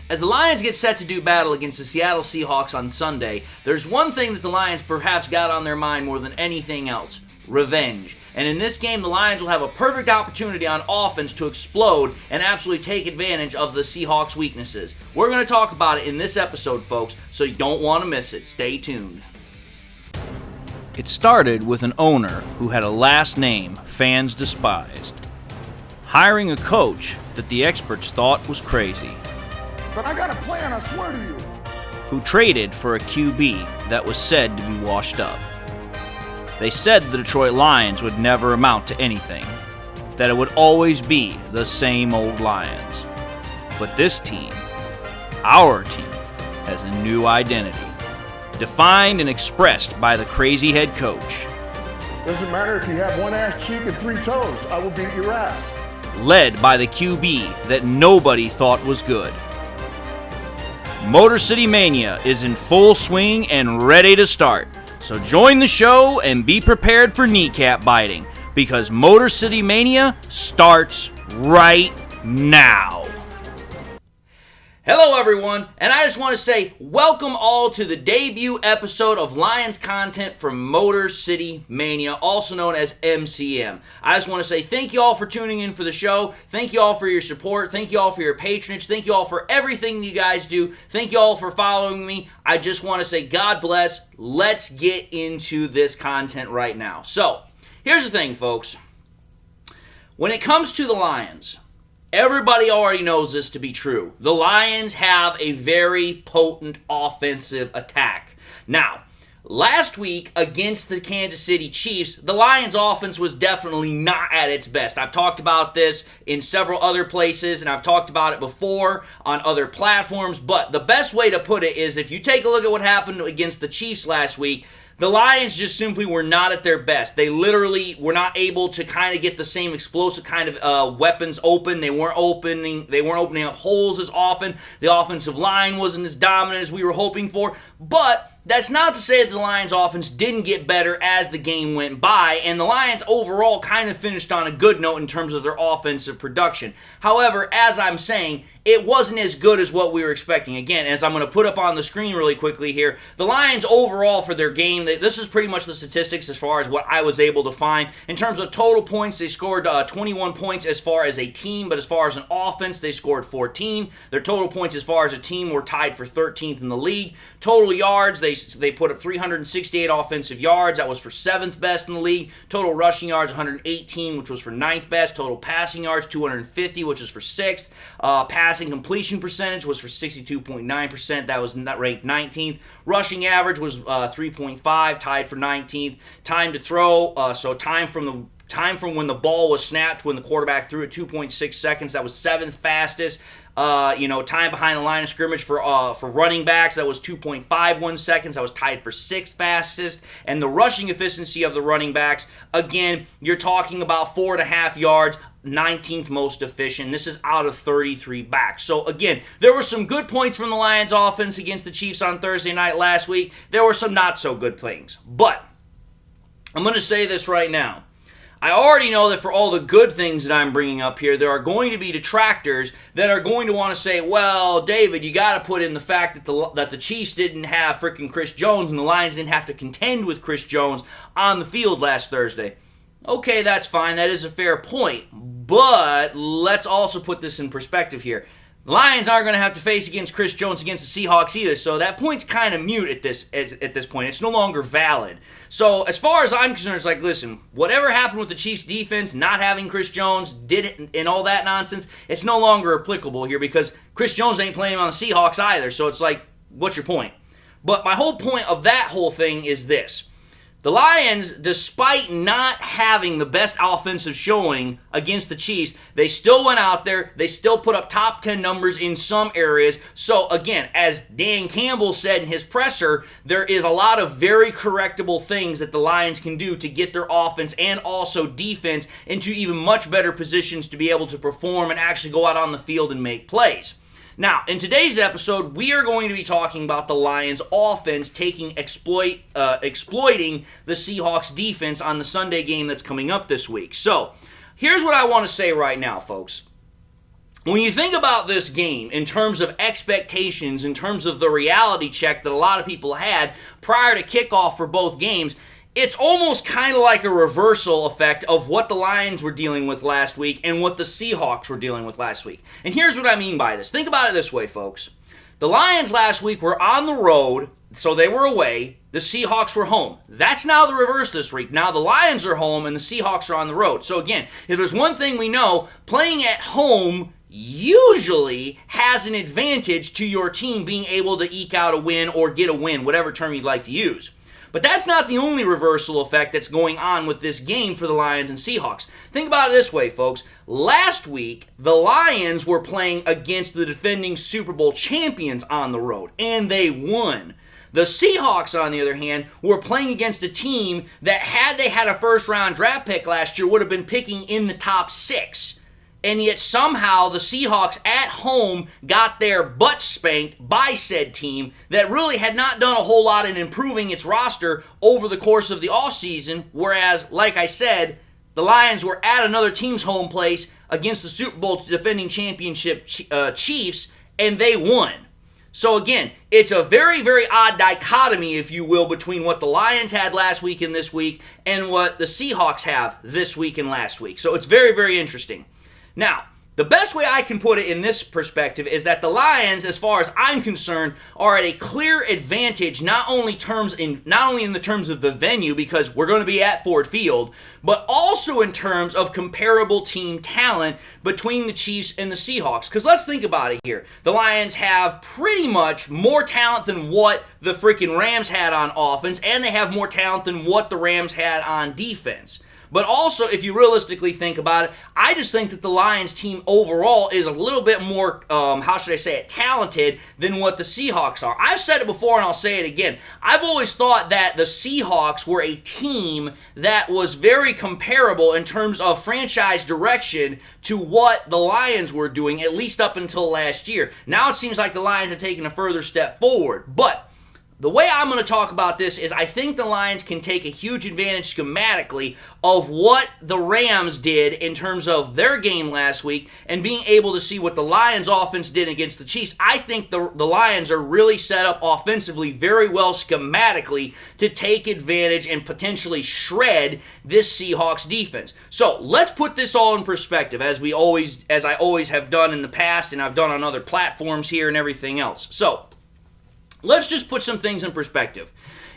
As the Lions get set to do battle against the Seattle Seahawks on Sunday, there's one thing that the Lions perhaps got on their mind more than anything else: revenge. And in this game, the Lions will have a perfect opportunity on offense to explode and absolutely take advantage of the Seahawks' weaknesses. We're going to talk about it in this episode, folks, so you don't want to miss it. Stay tuned. It started with an owner who had a last name fans despised, hiring a coach that the experts thought was crazy, But I got a plan, I swear to you. who traded for a QB that was said to be washed up. They said the Detroit Lions would never amount to anything, that it would always be the same old Lions. But this team, our team, has a new identity, defined and expressed by the crazy head coach, Doesn't matter if you have one ass cheek and three toes, I will beat your ass. led by the QB that nobody thought was good. Motor City Mania is in full swing and ready to start. So join the show and be prepared for kneecap biting, because Motor City Mania starts right now. Hello everyone, and I just want to say welcome all to the debut episode of Lions content from Motor City Mania, also known as MCM. I just want to say thank you all for tuning in for the show. Thank you all for your support. Thank you all for your patronage. Thank you all for everything you guys do. Thank you all for following me. I just want to say God bless. Let's get into this content right now. So, here's the thing, folks. When it comes to the Lions, everybody already knows this to be true. The Lions have a very potent offensive attack. Now, last week against the Kansas City Chiefs, the Lions' offense was definitely not at its best. I've talked about this in several other places, and I've talked about it before on other platforms, but the best way to put it is if you take a look at what happened against the Chiefs last week, the Lions just simply were not at their best. They literally were not able to kind of get the same explosive kind of weapons open. They weren't opening up holes as often. The offensive line wasn't as dominant as we were hoping for. But that's not to say that the Lions offense didn't get better as the game went by, and the Lions overall kind of finished on a good note in terms of their offensive production. However, as I'm saying, it wasn't as good as what we were expecting. Again, as I'm going to put up on the screen really quickly here, the Lions overall for their game, this is pretty much the statistics as far as what I was able to find. In terms of total points, they scored 21 points as far as a team, but as far as an offense, they scored 14. Their total points as far as a team were tied for 13th in the league. Total yards, they put up 368 offensive yards. That was for 7th best in the league. Total rushing yards, 118, which was for 9th best. Total passing yards, 250, which is for 6th. Passing completion percentage was for 62.9%. That was ranked 19th. Rushing average was 3.5, tied for 19th. Time to throw, so time from when the ball was snapped when the quarterback threw it, 2.6 seconds. That was 7th fastest. Time behind the line of scrimmage for running backs, that was 2.51 seconds. That was tied for 6th fastest. And the rushing efficiency of the running backs, again, you're talking about 4.5 yards, 19th most efficient. This is out of 33 backs. So again, there were some good points from the Lions offense against the Chiefs on Thursday night last week. There were some not so good things. But I'm going to say this right now. I already know that for all the good things that I'm bringing up here, there are going to be detractors that are going to want to say, well, David, you got to put in the fact that the Chiefs didn't have freaking Chris Jones and the Lions didn't have to contend with Chris Jones on the field last Thursday. Okay, that's fine. That is a fair point. But let's also put this in perspective here. The Lions aren't going to have to face against Chris Jones against the Seahawks either, so that point's kind of mute at this point. It's no longer valid. So as far as I'm concerned, it's like, listen, whatever happened with the Chiefs' defense, not having Chris Jones, did it, and all that nonsense, it's no longer applicable here because Chris Jones ain't playing on the Seahawks either, so it's like, what's your point? But my whole point of that whole thing is this. The Lions, despite not having the best offensive showing against the Chiefs, they still went out there, they still put up top 10 numbers in some areas. So again, as Dan Campbell said in his presser, there is a lot of very correctable things that the Lions can do to get their offense and also defense into even much better positions to be able to perform and actually go out on the field and make plays. Now, in today's episode, we are going to be talking about the Lions' offense exploiting the Seahawks' defense on the Sunday game that's coming up this week. So, here's what I want to say right now, folks. when you think about this game in terms of expectations, in terms of the reality check that a lot of people had prior to kickoff for both games, it's almost kind of like a reversal effect of what the Lions were dealing with last week and what the Seahawks were dealing with last week. And here's what I mean by this. Think about it this way, folks. The Lions last week were on the road, so they were away. The Seahawks were home. That's now the reverse this week. Now the Lions are home and the Seahawks are on the road. So again, if there's one thing we know, playing at home usually has an advantage to your team being able to eke out a win or get a win, whatever term you'd like to use. But that's not the only reversal effect that's going on with this game for the Lions and Seahawks. Think about it this way, folks. Last week, the Lions were playing against the defending Super Bowl champions on the road, and they won. The Seahawks, on the other hand, were playing against a team that, had they had a first-round draft pick last year, would have been picking in the top 6. And yet somehow the Seahawks at home got their butt spanked by said team that really had not done a whole lot in improving its roster over the course of the offseason, whereas, like I said, the Lions were at another team's home place against the Super Bowl defending championship Chiefs, and they won. So again, it's a very, very odd dichotomy, if you will, between what the Lions had last week and this week and what the Seahawks have this week and last week. So it's very, very interesting. Now, the best way I can put it in this perspective is that the Lions, as far as I'm concerned, are at a clear advantage, not only in the terms of the venue, because we're going to be at Ford Field, but also in terms of comparable team talent between the Chiefs and the Seahawks. Because let's think about it here. The Lions have pretty much more talent than what the freaking Rams had on offense, and they have more talent than what the Rams had on defense. But also, if you realistically think about it, I just think that the Lions team overall is a little bit more, talented than what the Seahawks are. I've said it before and I'll say it again. I've always thought that the Seahawks were a team that was very comparable in terms of franchise direction to what the Lions were doing, at least up until last year. Now it seems like the Lions have taken a further step forward. But the way I'm going to talk about this is I think the Lions can take a huge advantage schematically of what the Rams did in terms of their game last week and being able to see what the Lions offense did against the Chiefs. I think the Lions are really set up offensively very well schematically to take advantage and potentially shred this Seahawks defense. So let's put this all in perspective as I always have done in the past and I've done on other platforms here and everything else. So let's just put some things in perspective.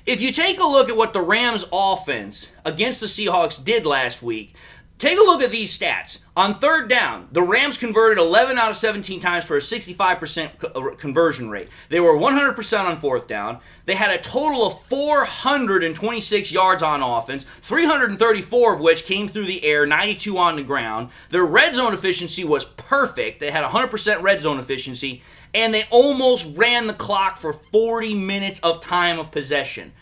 If you take a look at what the Rams offense against the Seahawks did last week, take a look at these stats. On third down, the Rams converted 11 out of 17 times for a 65% conversion rate. They were 100% on fourth down. They had a total of 426 yards on offense, 334 of which came through the air, 92 on the ground. Their red zone efficiency was perfect. They had 100% red zone efficiency, and they almost ran the clock for 40 minutes of time of possession.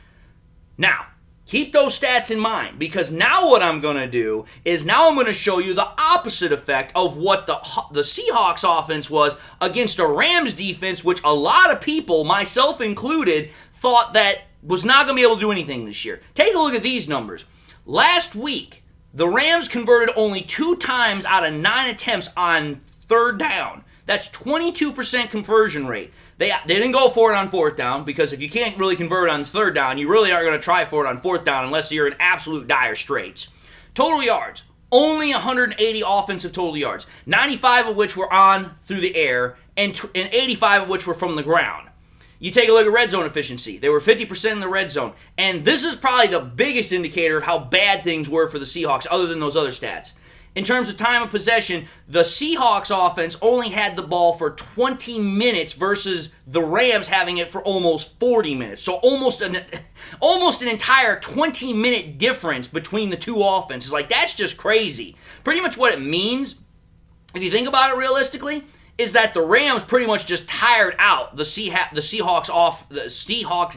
Now, keep those stats in mind, because now what I'm going to do is now I'm going to show you the opposite effect of what the Seahawks offense was against a Rams defense, which a lot of people, myself included, thought that was not going to be able to do anything this year. Take a look at these numbers. Last week, the Rams converted only 2 times out of 9 attempts on third down. That's 22% conversion rate. They didn't go for it on fourth down, because if you can't really convert on third down, you really aren't going to try for it on fourth down unless you're in absolute dire straits. Total yards, only 180 offensive total yards, 95 of which were on through the air, and 85 of which were from the ground. You take a look at red zone efficiency. They were 50% in the red zone. And this is probably the biggest indicator of how bad things were for the Seahawks, other than those other stats. In terms of time of possession, the Seahawks offense only had the ball for 20 minutes versus the Rams having it for almost 40 minutes. So almost an entire 20-minute difference between the two offenses. Like, that's just crazy. Pretty much what it means, if you think about it realistically, is that the Rams pretty much just tired out the Seahawks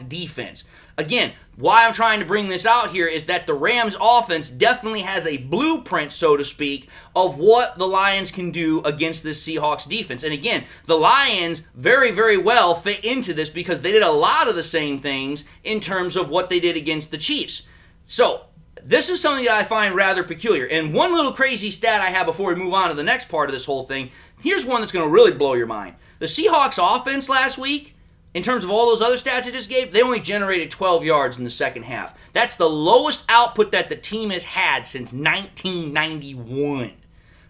defense. Again, why I'm trying to bring this out here is that the Rams offense definitely has a blueprint, so to speak, of what the Lions can do against this Seahawks defense. And again, the Lions very, very well fit into this because they did a lot of the same things in terms of what they did against the Chiefs. So, this is something that I find rather peculiar. And one little crazy stat I have before we move on to the next part of this whole thing, here's one that's going to really blow your mind. The Seahawks offense last week, in terms of all those other stats I just gave, they only generated 12 yards in the second half. That's the lowest output that the team has had since 1991.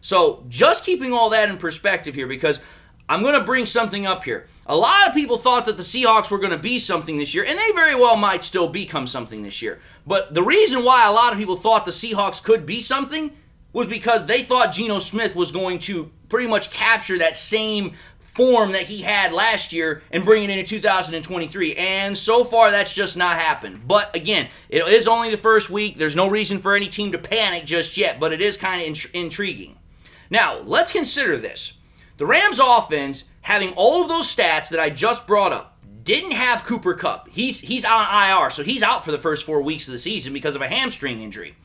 So just keeping all that in perspective here, because I'm going to bring something up here. A lot of people thought that the Seahawks were going to be something this year, and they very well might still become something this year. But the reason why a lot of people thought the Seahawks could be something was because they thought Geno Smith was going to pretty much capture that same form that he had last year and bring it into 2023. And so far, that's just not happened. But again, it is only the first week. There's no reason for any team to panic just yet, but it is kind of intriguing. Now, let's consider this. The Rams offense, having all of those stats that I just brought up, didn't have Cooper Kupp. He's on IR, so he's out for the first 4 weeks of the season because of a hamstring injury.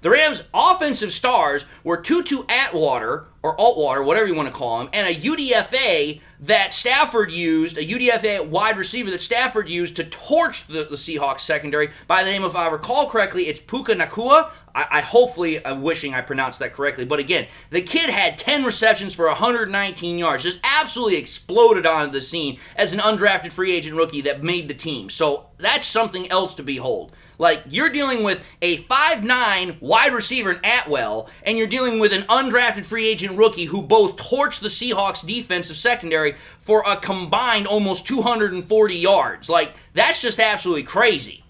The Rams' offensive stars were Tutu Atwater, or Altwater, whatever you want to call him, and a UDFA that Stafford used, a UDFA wide receiver that Stafford used to torch the Seahawks secondary by the name of, if I recall correctly, it's Puka Nakua. I'm wishing I pronounced that correctly. But again, the kid had 10 receptions for 119 yards. Just absolutely exploded onto the scene as an undrafted free agent rookie that made the team. So that's something else to behold. Like, you're dealing with a 5'9" wide receiver in Atwell, and you're dealing with an undrafted free agent rookie who both torched the Seahawks defensive secondary for a combined almost 240 yards. Like, that's just absolutely crazy.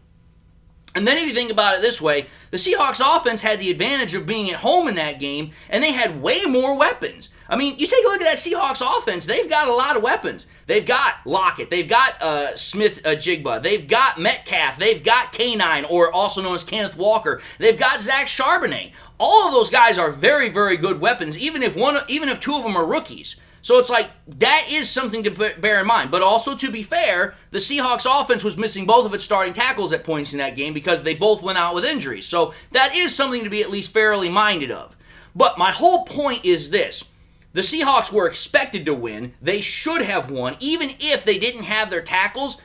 And then if you think about it this way, the Seahawks offense had the advantage of being at home in that game, and they had way more weapons. I mean, you take a look at that Seahawks offense, they've got a lot of weapons. They've got Lockett, they've got Smith-Jigba, they've got Metcalf, they've got K9, or also known as Kenneth Walker, they've got Zach Charbonnet. All of those guys are very, very good weapons, even if two of them are rookies. So it's like, that is something to bear in mind. But also, to be fair, the Seahawks offense was missing both of its starting tackles at points in that game because they both went out with injuries. So that is something to be at least fairly minded of. But my whole point is this. The Seahawks were expected to win. They should have won. Even if they didn't have their tackles,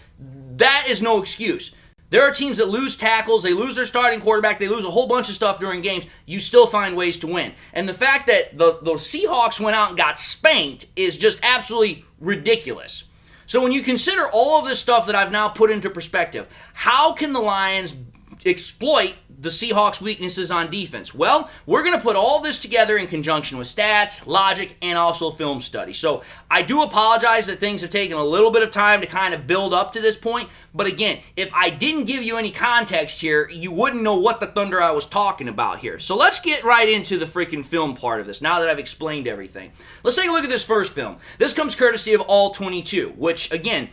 that is no excuse. There are teams that lose tackles, they lose their starting quarterback, they lose a whole bunch of stuff during games. You still find ways to win. And the fact that the Seahawks went out and got spanked is just absolutely ridiculous. So when you consider all of this stuff that I've now put into perspective, how can the Lions exploit the Seahawks' weaknesses on defense? Well, we're going to put all this together in conjunction with stats, logic, and also film study. So I do apologize that things have taken a little bit of time to kind of build up to this point. But again, if I didn't give you any context here, you wouldn't know what the thunder I was talking about here. So let's get right into the freaking film part of this, now that I've explained everything. Let's take a look at this first film. This comes courtesy of All 22, which, again,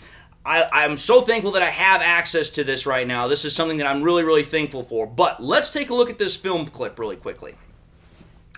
I'm so thankful that I have access to this right now. This is something that I'm really, really thankful for. But let's take a look at this film clip really quickly.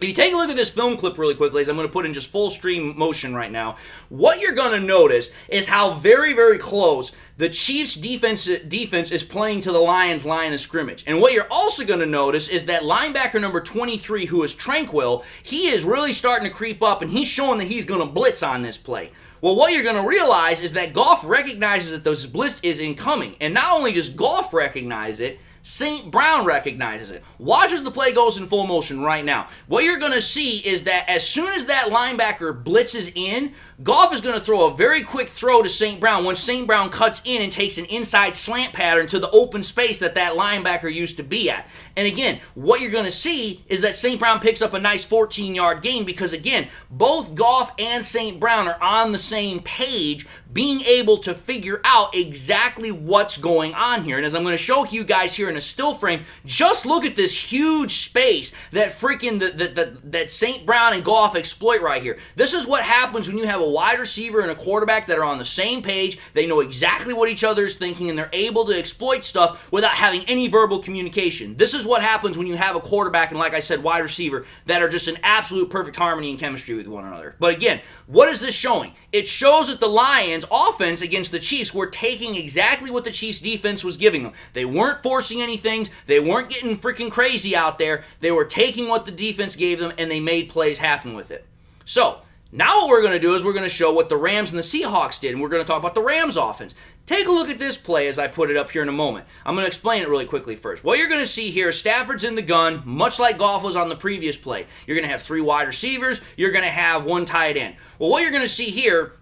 If you take a look at this film clip really quickly, as I'm going to put in just full stream motion right now, what you're going to notice is how very, very close the Chiefs' defense is playing to the Lions' line of scrimmage. And what you're also going to notice is that linebacker number 23, who is Tranquil, he is really starting to creep up, and he's showing that he's going to blitz on this play. Well, what you're going to realize is that Goff recognizes that this blitz is incoming. And not only does Goff recognize it, St. Brown recognizes it. Watch as the play goes in full motion right now. What you're going to see is that as soon as that linebacker blitzes in, Goff is going to throw a very quick throw to St. Brown when St. Brown cuts in and takes an inside slant pattern to the open space that linebacker used to be at. And again, what you're going to see is that St. Brown picks up a nice 14-yard gain because, again, both Goff and St. Brown are on the same page, being able to figure out exactly what's going on here. And as I'm going to show you guys here in a still frame, just look at this huge space that freaking that St. Brown and Goff exploit right here. This is what happens when you have a wide receiver and a quarterback that are on the same page. They know exactly what each other is thinking, and they're able to exploit stuff without having any verbal communication. This is what happens when you have a quarterback and, like I said, wide receiver that are just in absolute perfect harmony and chemistry with one another. But again, what is this showing? It shows that the Lions offense against the Chiefs were taking exactly what the Chiefs defense was giving them. They weren't forcing anything. They weren't getting freaking crazy out there. They were taking what the defense gave them, and they made plays happen with it. So, Now what we're going to do is we're going to show what the Rams and the Seahawks did, and we're going to talk about the Rams offense. Take a look at this play as I put it up here in a moment. I'm going to explain it really quickly first. What you're going to see here is Stafford's in the gun, much like Goff was on the previous play. You're going to have 3 wide receivers. You're going to have 1 tight end. Well, what you're going to see here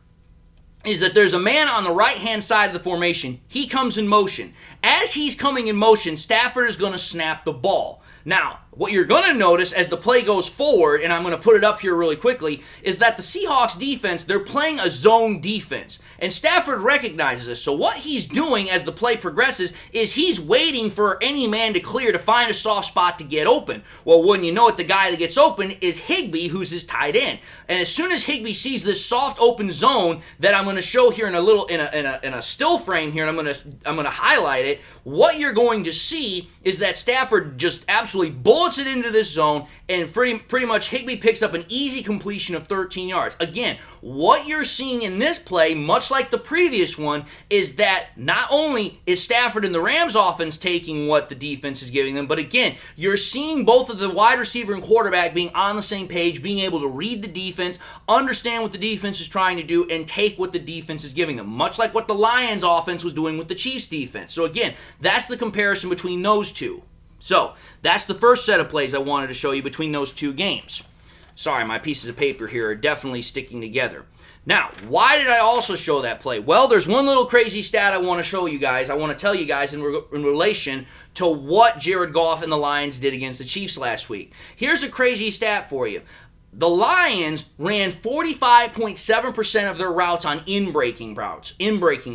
is that there's a man on the right-hand side of the formation. He comes in motion. As he's coming in motion, Stafford is going to snap the ball. Now, what you're going to notice as the play goes forward, and I'm going to put it up here really quickly, is that the Seahawks defense, they're playing a zone defense. And Stafford recognizes this. So what he's doing as the play progresses is he's waiting for any man to clear to find a soft spot to get open. Well, wouldn't you know it, the guy that gets open is Higbee, who's his tight end. And as soon as Higbee sees this soft open zone that I'm going to show here in a still frame here, and I'm going to highlight it, what you're going to see is that Stafford just absolutely bullets it into this zone, and pretty much Higbee picks up an easy completion of 13 yards. Again, what you're seeing in this play, much like the previous one, is that not only is Stafford and the Rams offense taking what the defense is giving them, but again, you're seeing both of the wide receiver and quarterback being on the same page, being able to read the defense, understand what the defense is trying to do, and take what the defense is giving them, much like what the Lions offense was doing with the Chiefs defense. So again, that's the comparison between those two. So, that's the first set of plays I wanted to show you between those two games. Sorry, my pieces of paper here are definitely sticking together. Now, why did I also show that play? Well, there's one little crazy stat I want to show you guys. I want to tell you guys in relation to what Jared Goff and the Lions did against the Chiefs last week. Here's a crazy stat for you. The Lions ran 45.7% of their routes on in-breaking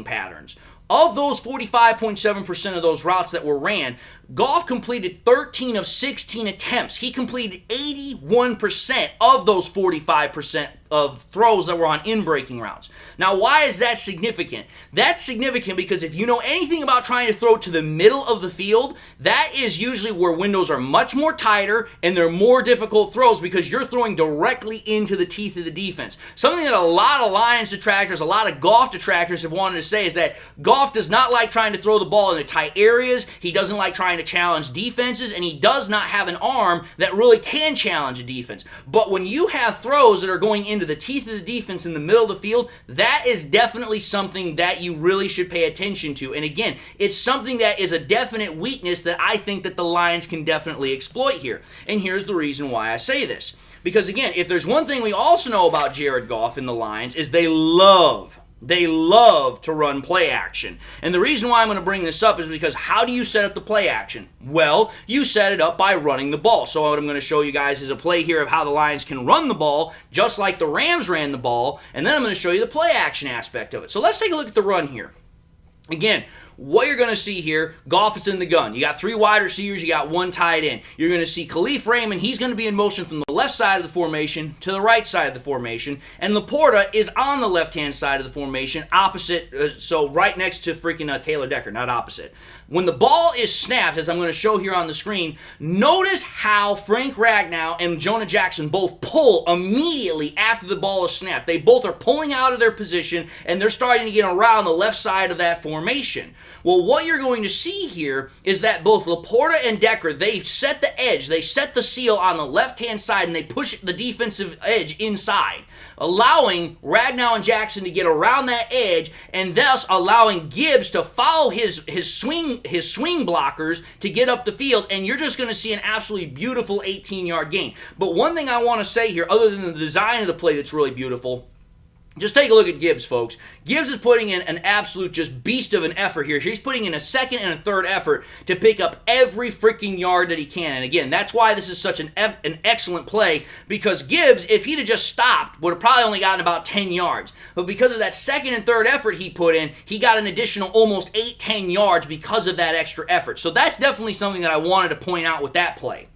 patterns. Of those 45.7% of those routes that were ran, Goff completed 13 of 16 attempts. He completed 81% of those 45% of throws that were on in-breaking routes. Now, why is that significant? That's significant because if you know anything about trying to throw to the middle of the field, that is usually where windows are much more tighter and they're more difficult throws because you're throwing directly into the teeth of the defense. Something that a lot of Lions detractors, a lot of Goff detractors have wanted to say is that Goff does not like trying to throw the ball into tight areas. He doesn't like trying to challenge defenses, and he does not have an arm that really can challenge a defense. But when you have throws that are going into the teeth of the defense in the middle of the field, that is definitely something that you really should pay attention to. And again, it's something that is a definite weakness that I think that the Lions can definitely exploit here. And here's the reason why I say this. Because again, if there's one thing we also know about Jared Goff and the Lions is they love to run play action. And the reason why I'm going to bring this up is because how do you set up the play action? Well, you set it up by running the ball. So what I'm going to show you guys is a play here of how the Lions can run the ball, just like the Rams ran the ball, and then I'm going to show you the play action aspect of it. So let's take a look at the run here. Again, what you're going to see here, Goff is in the gun. You got 3 wide receivers, you got 1 tight end. You're going to see Khalif Raymond, he's going to be in motion from the left side of the formation to the right side of the formation. And Laporta is on the left-hand side of the formation, opposite, so right next to freaking Taylor Decker, not opposite. When the ball is snapped, as I'm going to show here on the screen, notice how Frank Ragnow and Jonah Jackson both pull immediately after the ball is snapped. They both are pulling out of their position, and they're starting to get around the left side of that formation. Well, what you're going to see here is that both Laporta and Decker, they set the edge, they set the seal on the left-hand side, and they push the defensive edge inside, allowing Ragnow and Jackson to get around that edge, and thus allowing Gibbs to follow his swing blockers to get up the field, and you're just going to see an absolutely beautiful 18-yard gain. But one thing I want to say here, other than the design of the play that's really beautiful, just take a look at Gibbs, folks. Gibbs is putting in an absolute just beast of an effort here. He's putting in a second and a third effort to pick up every freaking yard that he can. And again, that's why this is such an excellent play, because Gibbs, if he'd have just stopped, would have probably only gotten about 10 yards. But because of that second and third effort he put in, he got an additional almost 8-10 yards because of that extra effort. So that's definitely something that I wanted to point out with that play.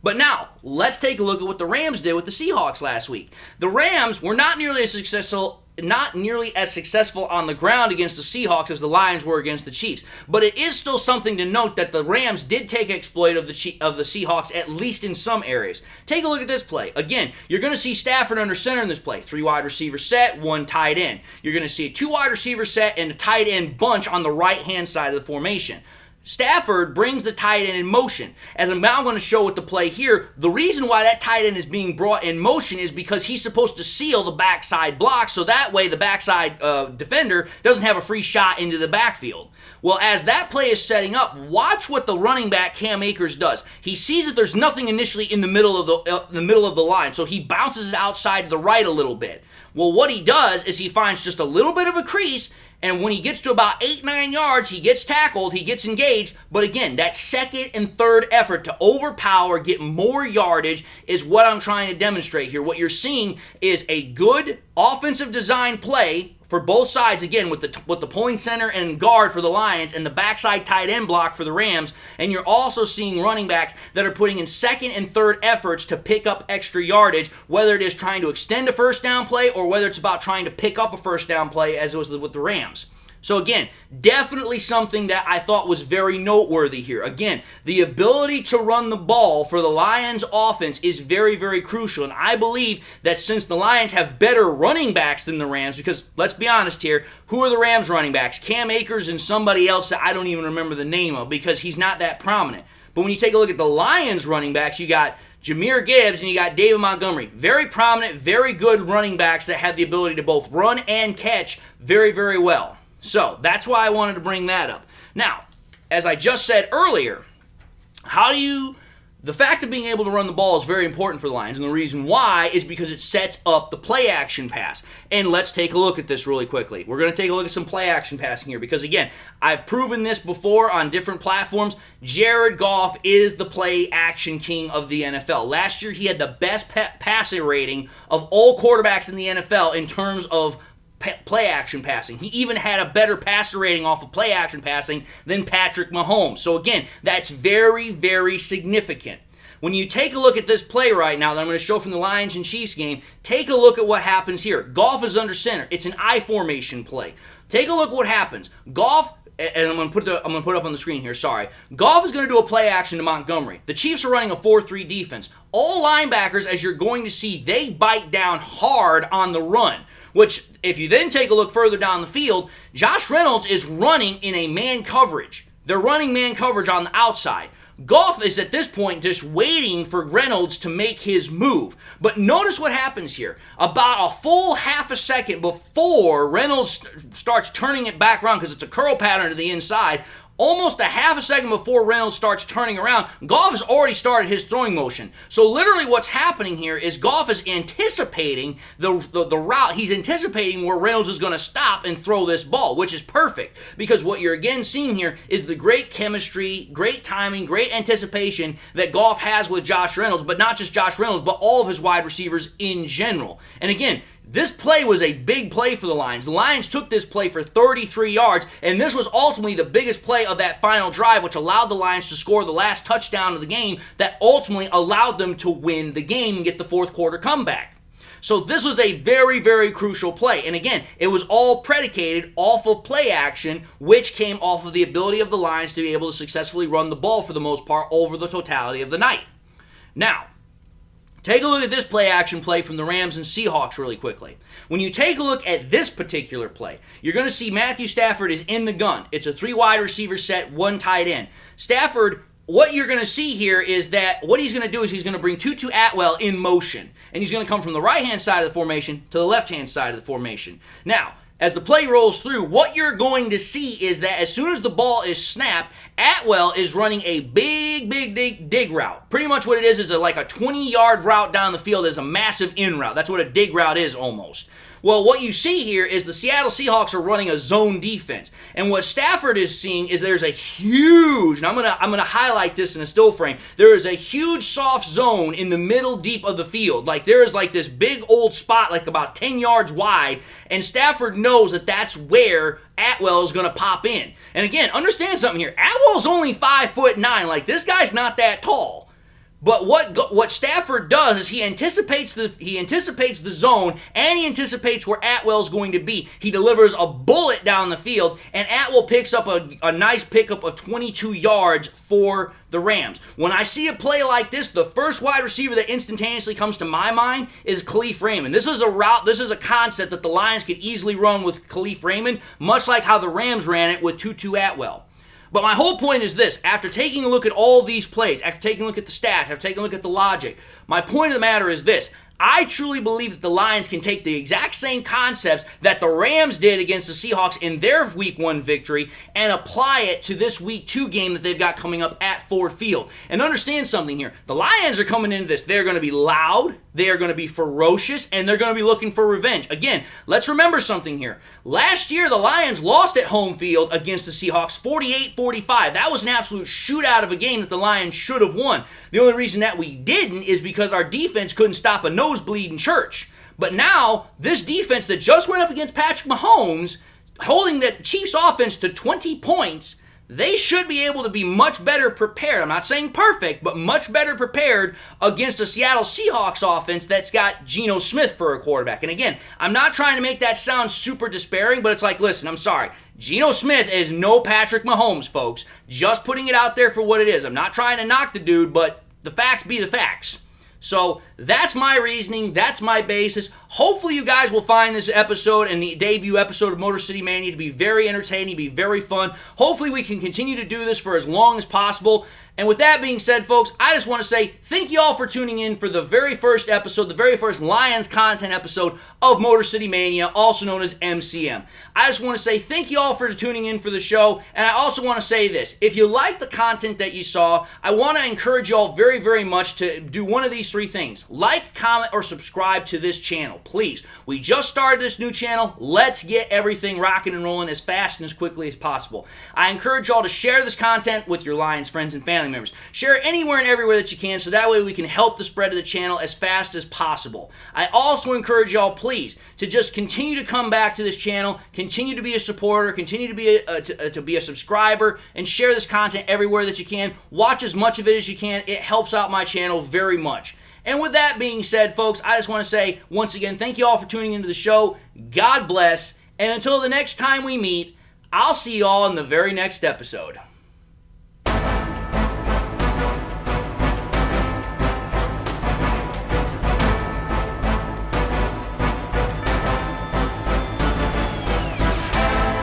But now, let's take a look at what the Rams did with the Seahawks last week. The Rams were not nearly as successful on the ground against the Seahawks as the Lions were against the Chiefs. But it is still something to note that the Rams did take exploit of the Seahawks, at least in some areas. Take a look at this play. Again, you're going to see Stafford under center in this play. 3 wide receiver set, 1 tight end. You're going to see a 2 wide receiver set and a tight end bunch on the right-hand side of the formation. Stafford brings the tight end in motion. As I'm now going to show with the play here, the reason why that tight end is being brought in motion is because he's supposed to seal the backside block, so that way the backside defender doesn't have a free shot into the backfield. Well, as that play is setting up, watch what the running back Cam Akers does. He sees that there's nothing initially in the middle of the line, so he bounces it outside to the right a little bit. Well, what he does is he finds just a little bit of a crease, and when he gets to about 8-9 yards, he gets tackled, he gets engaged. But again, that second and third effort to overpower, get more yardage is what I'm trying to demonstrate here. What you're seeing is a good offensive design play for both sides, again, with the pulling center and guard for the Lions and the backside tight end block for the Rams. And you're also seeing running backs that are putting in second and third efforts to pick up extra yardage, whether it is trying to extend a first down play or whether it's about trying to pick up a first down play, as it was with the Rams. So again, definitely something that I thought was very noteworthy here. Again, the ability to run the ball for the Lions offense is very, very crucial. And I believe that since the Lions have better running backs than the Rams, because let's be honest here, who are the Rams running backs? Cam Akers and somebody else that I don't even remember the name of because he's not that prominent. But when you take a look at the Lions running backs, you got Jahmyr Gibbs and you got David Montgomery. Very prominent, very good running backs that have the ability to both run and catch very, very well. So that's why I wanted to bring that up. Now, as I just said earlier, the fact of being able to run the ball is very important for the Lions, and the reason why is because it sets up the play action pass. And let's take a look at this really quickly. We're going to take a look at some play action passing here because, again, I've proven this before on different platforms. Jared Goff is the play action king of the NFL. Last year, he had the best passer rating of all quarterbacks in the NFL in terms of play action passing. He even had a better passer rating off of play action passing than Patrick Mahomes. So again, that's very, very significant. When you take a look at this play right now that I'm going to show from the Lions and Chiefs game, take a look at what happens here. Goff is under center. It's an I formation play. Take a look at what happens. Goff, and I'm going to put it up on the screen here, sorry. Goff is going to do a play action to Montgomery. The Chiefs are running a 4-3 defense. All linebackers, as you're going to see, they bite down hard on the run. Which, if you then take a look further down the field, Josh Reynolds is running in a man coverage. They're running man coverage on the outside. Goff is at this point just waiting for Reynolds to make his move. But notice what happens here. About a full half a second before Reynolds starts turning it back around, because it's a curl pattern to the inside, almost a half a second before Reynolds starts turning around, Goff has already started his throwing motion. So literally what's happening here is Goff is anticipating the route. He's anticipating where Reynolds is going to stop and throw this ball, which is perfect. Because what you're again seeing here is the great chemistry, great timing, great anticipation that Goff has with Josh Reynolds, but not just Josh Reynolds, but all of his wide receivers in general. And again, this play was a big play for the Lions. The Lions took this play for 33 yards, and this was ultimately the biggest play of that final drive, which allowed the Lions to score the last touchdown of the game that ultimately allowed them to win the game and get the fourth quarter comeback. So this was a very, very crucial play. And again, it was all predicated off of play action, which came off of the ability of the Lions to be able to successfully run the ball for the most part over the totality of the night. Now, take a look at this play action play from the Rams and Seahawks really quickly. When you take a look at this particular play, you're going to see Matthew Stafford is in the gun. It's a 3 wide receiver set, 1 tight end. Stafford, what you're going to see here is that what he's going to do is he's going to bring Tutu Atwell in motion. And he's going to come from the right-hand side of the formation to the left-hand side of the formation. Now, as the play rolls through, what you're going to see is that as soon as the ball is snapped, Atwell is running a big dig route. Pretty much what it is like a 20-yard route down the field is a massive in route. That's what a dig route is almost. Well, what you see here is the Seattle Seahawks are running a zone defense. And what Stafford is seeing is there's a huge, and I'm gonna highlight this in a still frame, there is a huge soft zone in the middle deep of the field. Like there is like this big old spot like about 10 yards wide, and Stafford knows that that's where Atwell is going to pop in. And again, understand something here. Atwell's only 5'9". Like this guy's not that tall. But what Stafford does is he anticipates the zone, and he anticipates where Atwell's going to be. He delivers a bullet down the field, and Atwell picks up a nice pickup of 22 yards for the Rams. When I see a play like this, the first wide receiver that instantaneously comes to my mind is Khalif Raymond. This is a route, this is a concept that the Lions could easily run with Khalif Raymond, much like how the Rams ran it with Tutu Atwell. But my whole point is this. After taking a look at all these plays, after taking a look at the stats, after taking a look at the logic, my point of the matter is this. I truly believe that the Lions can take the exact same concepts that the Rams did against the Seahawks in their Week 1 victory and apply it to this Week 2 game that they've got coming up at Ford Field. And understand something here. The Lions are coming into this. They're going to be loud, they are going to be ferocious, and they're going to be looking for revenge. Again, let's remember something here. Last year, the Lions lost at home field against the Seahawks 48-45. That was an absolute shootout of a game that the Lions should have won. The only reason that we didn't is because our defense couldn't stop a nosebleed in church. But now, this defense that just went up against Patrick Mahomes, holding the Chiefs offense to 20 points, they should be able to be much better prepared. I'm not saying perfect, but much better prepared against a Seattle Seahawks offense that's got Geno Smith for a quarterback. And again, I'm not trying to make that sound super despairing, but it's like, listen, I'm sorry. Geno Smith is no Patrick Mahomes, folks. Just putting it out there for what it is. I'm not trying to knock the dude, but the facts be the facts. So that's my reasoning. That's my basis. Hopefully you guys will find this episode and the debut episode of Motor City Mania to be very entertaining, be very fun. Hopefully we can continue to do this for as long as possible. And with that being said, folks, I just want to say thank you all for tuning in for the very first episode, the very first Lions content episode of Motor City Mania, also known as MCM. I just want to say thank you all for tuning in for the show, and I also want to say this. If you like the content that you saw, I want to encourage you all very, very much to do one of these three things. Like, comment, or subscribe to this channel, please. We just started this new channel. Let's get everything rocking and rolling as fast and as quickly as possible. I encourage y'all to share this content with your Lions friends and family members. Share it anywhere and everywhere that you can so that way we can help the spread of the channel as fast as possible. I also encourage y'all, please, to just continue to come back to this channel, continue to be a supporter, continue to be a subscriber, and share this content everywhere that you can. Watch as much of it as you can. It helps out my channel very much. And with that being said, folks, I just want to say, once again, thank you all for tuning into the show. God bless. And until the next time we meet, I'll see you all in the very next episode.